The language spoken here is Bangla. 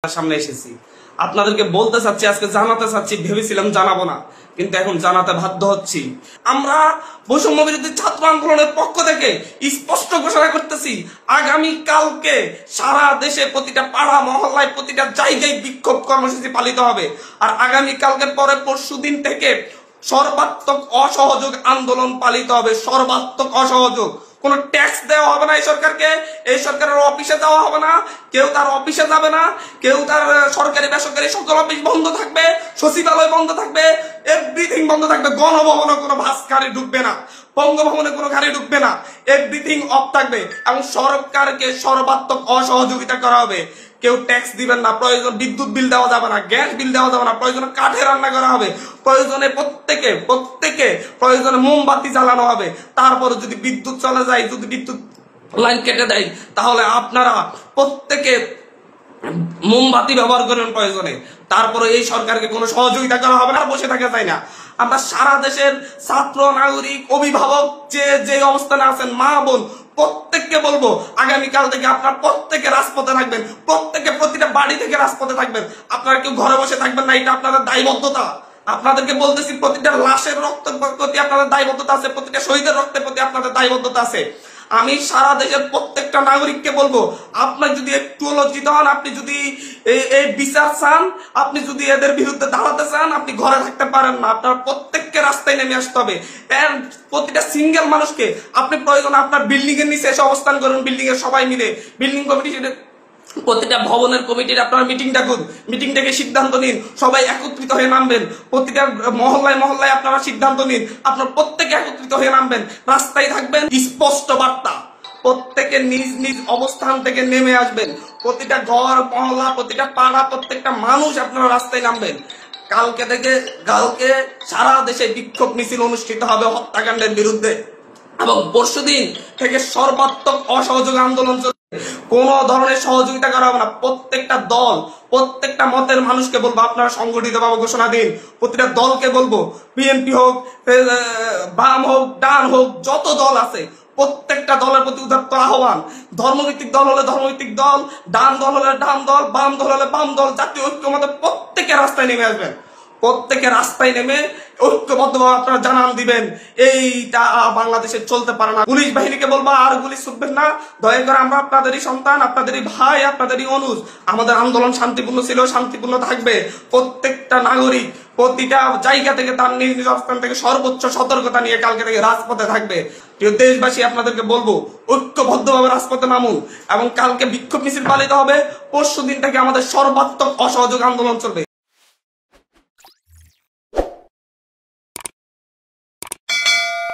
সামনে এসেছি আপনাদেরকে বলতে চাচ্ছি, আজকে জানাতে চাচ্ছি, ভেবেছিলাম জানাবো না, কিন্তু এখন জানাতে বাধ্য হচ্ছি। আমরা বৈষম্য বিরোধী ছাত্র আন্দোলনের পক্ষ থেকে স্পষ্ট ঘোষণা করতেছি, আগামী কালকে সারা দেশে প্রতিটা পাড়া মহল্লায় প্রতিটা জায়গায় বিক্ষোভ কর্মসূচি পালিত হবে। আর আগামী কালকের পরে পরশুদিন থেকে সর্বাত্মক অসহযোগ আন্দোলন পালিত হবে। সর্বাত্মক অসহযোগ, কোন ট্যাক্স দেওয়া হবে না এই সরকারকে, এই সরকারের অফিসে যাওয়া হবে না, কেউ তার অফিসে যাবে না, কেউ তার সরকারি বেসরকারি সকল অফিস বন্ধ থাকবে, সচিবালয় বন্ধ থাকবে, এভরিথিং বন্ধ থাকবে। গণভবনে কোনো বাস গাড়ি ঢুকবে না, বঙ্গভবনে কোনো গাড়ি ঢুকবে না, এভরিথিং অফ থাকবে। এবং সরকারকে সর্বাত্মক অসহযোগিতা করা হবে। কেউ ট্যাক্স দিবেন না, প্রয়োজন বিদ্যুৎ বিল দেওয়া যাবে না, গ্যাস বিল দেওয়া যাবে না, প্রয়োজনে কাঠে রান্না করা হবে, প্রয়োজনে প্রত্যেকে প্রয়োজনে মোমবাতি জ্বালানো হবে। তারপরে যদি বিদ্যুৎ চলে যায়, যদি বিদ্যুৎ লাইন কেটে দেয়, তাহলে আপনারা প্রত্যেকে মোমবাতি ব্যবহার করবেন প্রয়োজনে। তারপরে এই সরকারকে কোনো সহযোগিতা করা হবে না, বসে থাকা যায় না। আমরা সারা দেশের ছাত্র, নাগরিক, অভিভাবক যে অবস্থানে আছেন, মা বোন প্রত্যেককে বলবো, আগামীকাল থেকে আপনারা প্রত্যেকে রাজপথে থাকবেন, প্রত্যেকে প্রতিটা বাড়ি থেকে রাজপথে থাকবেন। আপনারা কেউ ঘরে বসে থাকবেন না, এটা আপনাদের দায়বদ্ধতা। আপনাদেরকে বলতেছি, প্রতিটা লাশের রক্তের প্রতি আপনাদের দায়বদ্ধতা আছে, প্রতিটা শহীদের রক্তের প্রতি আপনাদের দায়বদ্ধতা আছে। আমি সারা দেশের প্রত্যেকটা নাগরিককে বলবো, আপনার যদি একটু লজ্জিত হন, আপনি যদি এই বিচার চান, আপনি যদি এদের বিরুদ্ধে দাঁড়াতে চান, আপনি ঘরে থাকতে পারেন না, আপনার প্রত্যেককে রাস্তায় নেমে আসতে হবে। প্রতিটা সিঙ্গেল মানুষকে আপনি প্রয়োজন আপনার বিল্ডিং এর নিচে এসে অবস্থান করুন, বিল্ডিং এর সবাই মিলে, বিল্ডিং কমিটি, প্রতিটা ভবনের কমিটির আপনারা মিটিং ডাকুন, মিটিং ডেকে সিদ্ধান্ত নিন, সবাই একত্রিত হয়ে নামবেন। প্রতিটা মহল্লায় আপনারা সিদ্ধান্ত নিন, আপনারা প্রত্যেকে একত্রিত হয়ে নামবেন, রাস্তায় থাকবেন। স্পষ্ট বার্তা, প্রত্যেকে নিজ নিজ অবস্থান থেকে নেমে আসবেন। প্রতিটা ঘর মহল্লা, প্রতিটা পাড়া, প্রত্যেকটা মানুষ আপনারা রাস্তায় নামবেন। কালকে সারা দেশে বিক্ষোভ মিছিল অনুষ্ঠিত হবে হত্যাকাণ্ডের বিরুদ্ধে, এবং পরশুদিন থেকে সর্বাত্মক অসহযোগ আন্দোলন চলবে। কোন ধরনের সহযোগিতা করা হবে না। প্রত্যেকটা দল, প্রত্যেকটা মতের মানুষকে বলবো, আপনারা সংগঠিতভাবে ঘোষণা দিন। প্রতিটা দলকে বলবো, বিএনপি হোক, বাম হোক, ডান হোক, যত দল আছে প্রত্যেকটা দলের প্রতি উদাত্ত আহ্বান। ধর্মভিত্তিক দল হলে ধর্মভিত্তিক দল, ডান দল হলে ডান দল, বাম দল হলে বাম দল, জাতীয় ঐক্যমতে প্রত্যেকে রাস্তায় নেমে আসবেন। প্রত্যেকে রাস্তায় নেমে ঐক্যবদ্ধভাবে আপনারা জানান দিবেন, এইটা বাংলাদেশে চলতে পারে না। পুলিশ বাহিনীকে বলবো, আর গুলি ছুটবেন না, দয়া করে। আমরা আপনাদেরই সন্তান, আপনাদেরই ভাই, আপনাদেরই অনুজ। আমাদের আন্দোলন শান্তিপূর্ণ ছিল, শান্তিপূর্ণ থাকবে। প্রত্যেকটা নাগরিক প্রতিটা জায়গা থেকে তার নিজ নিজ অবস্থান থেকে সর্বোচ্চ সতর্কতা নিয়ে কালকে থেকে রাজপথে থাকবে। প্রিয় দেশবাসী, আপনাদেরকে বলবো, ঐক্যবদ্ধভাবে রাজপথে নামুন, এবং কালকে বিক্ষোভ মিছিল পালিত হবে। পরশু দিন থেকে আমাদের সর্বাত্মক অসহযোগ আন্দোলন চলবে।